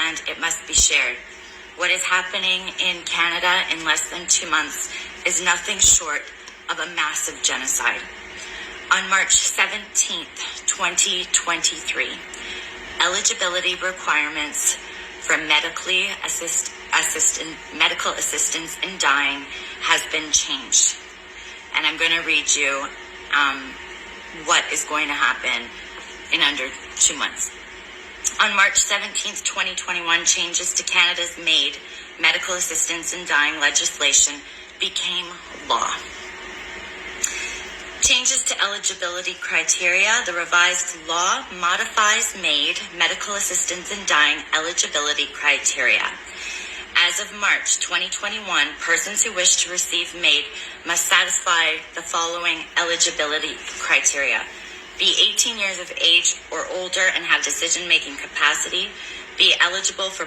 and it must be shared. What is happening in Canada in less than 2 months is nothing short of a massive genocide. On March 17th, 2023, eligibility requirements for medical assistance in dying has been changed. And I'm going to read you what is going to happen in under 2 months. On March 17th, 2021, changes to Canada's MAID, medical assistance in dying legislation, became law. Changes to eligibility criteria. The revised law modifies MAID, medical assistance in dying eligibility criteria. As of March 2021, persons who wish to receive MAID must satisfy the following eligibility criteria: be 18 years of age or older and have decision-making capacity, be eligible for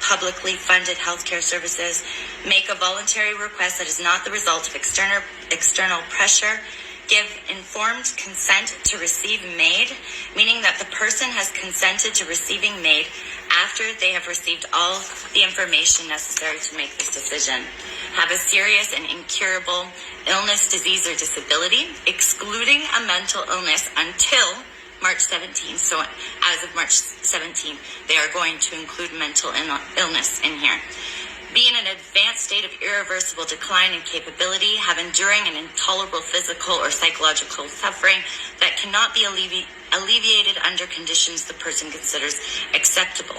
publicly funded healthcare services, make a voluntary request that is not the result of external pressure, give informed consent to receive MAID, meaning that the person has consented to receiving MAID after they have received all the information necessary to make this decision. Have a serious and incurable illness, disease, or disability, excluding a mental illness until March 17th. So as of March 17th, they are going to include mental illness in here. Be in an advanced state of irreversible decline in capability, have enduring and intolerable physical or psychological suffering that cannot be alleviated under conditions the person considers acceptable.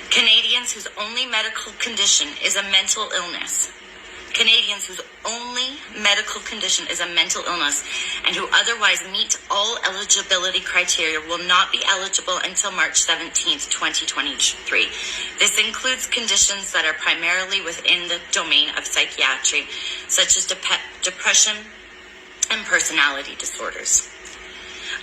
Canadians whose only medical condition is a mental illness. Canadians whose only medical condition is a mental illness and who otherwise meet all eligibility criteria will not be eligible until March 17th, 2023. This includes conditions that are primarily within the domain of psychiatry, such as depression and personality disorders.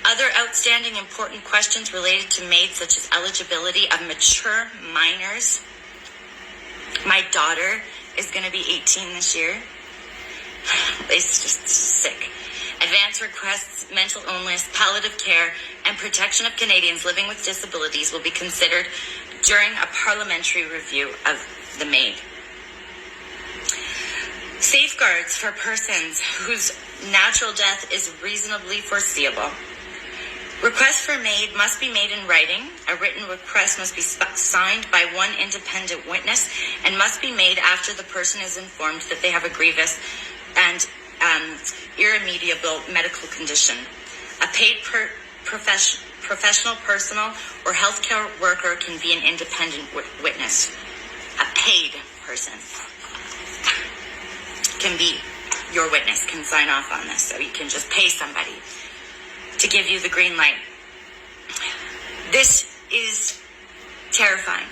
Other outstanding important questions related to MAID, such as eligibility of mature minors. My daughter is going to be 18 this year. It's just sick. Advance requests, mental illness, palliative care, and protection of Canadians living with disabilities will be considered during a parliamentary review of the MAID. Safeguards for persons whose natural death is reasonably foreseeable. Requests for MAID must be made in writing. A written request must be signed by one independent witness and must be made after the person is informed that they have a grievous and irremediable medical condition. A paid professional, personal, or healthcare worker can be an independent witness. A paid person can be your witness, can sign off on this. So you can just pay somebody to give you the green light. This is terrifying.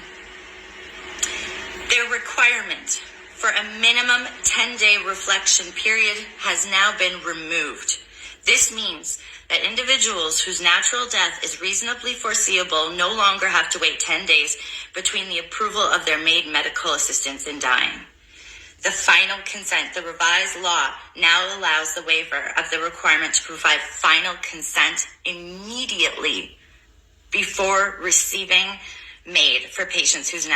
Their requirement for a minimum 10-day reflection period has now been removed. This means that individuals whose natural death is reasonably foreseeable no longer have to wait 10 days between the approval of their MAID medical assistance in dying. The final consent, the revised law, now allows the waiver of the requirement to provide final consent immediately before receiving MAID for patients whose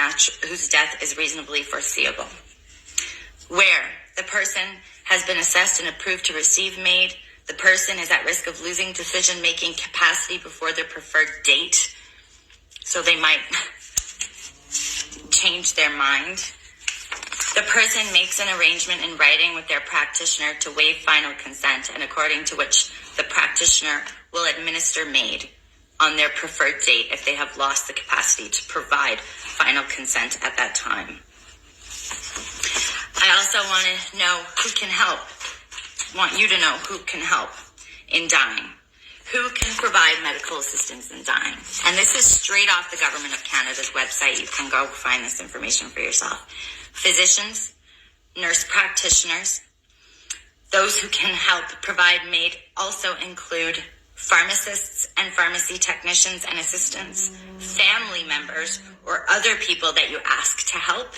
death is reasonably foreseeable. Where the person has been assessed and approved to receive MAID, the person is at risk of losing decision-making capacity before their preferred date, so they might change their mind. The person makes an arrangement in writing with their practitioner to waive final consent, and according to which the practitioner will administer MAID on their preferred date if they have lost the capacity to provide final consent at that time. I also want to know who can help. Want you to know who can help in dying. Who can provide medical assistance in dying? And this is straight off the Government of Canada's website. You can go find this information for yourself. Physicians, nurse practitioners. Those who can help provide MAID also include pharmacists and pharmacy technicians and assistants, family members, or other people that you ask to help,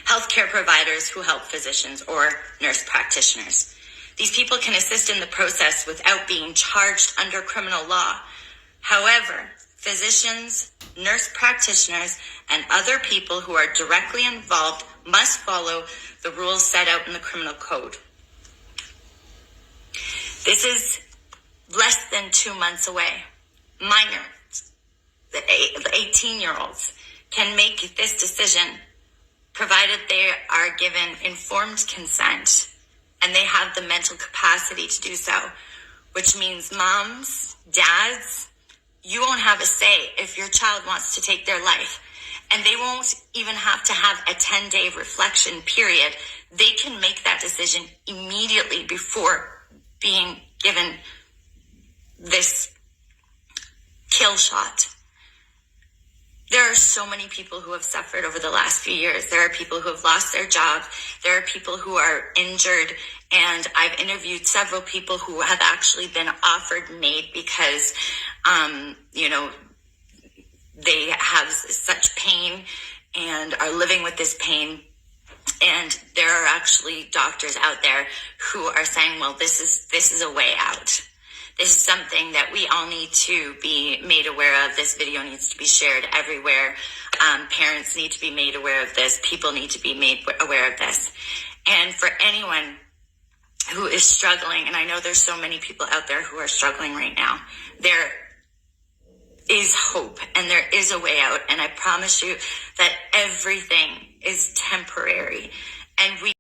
healthcare providers who help physicians or nurse practitioners. These people can assist in the process without being charged under criminal law. However, physicians, nurse practitioners, and other people who are directly involved must follow the rules set out in the criminal code. This is less than 2 months away. Minors, the 18-year-olds, can make this decision provided they are given informed consent and they have the mental capacity to do so, which means moms, dads, you won't have a say if your child wants to take their life. And they won't even have to have a 10-day reflection period. They can make that decision immediately before being given this kill shot. There are so many people who have suffered over the last few years. There are people who have lost their jobs. There are people who are injured. And I've interviewed several people who have actually been offered MAID because, they have such pain and are living with this pain. And there are actually doctors out there who are saying, well, this is a way out. This is something that we all need to be made aware of. This video needs to be shared everywhere. Parents need to be made aware of this. People need to be made aware of this. And for anyone who is struggling, and I know there's so many people out there who are struggling right now, there is hope and there is a way out. And I promise you that everything is temporary. And we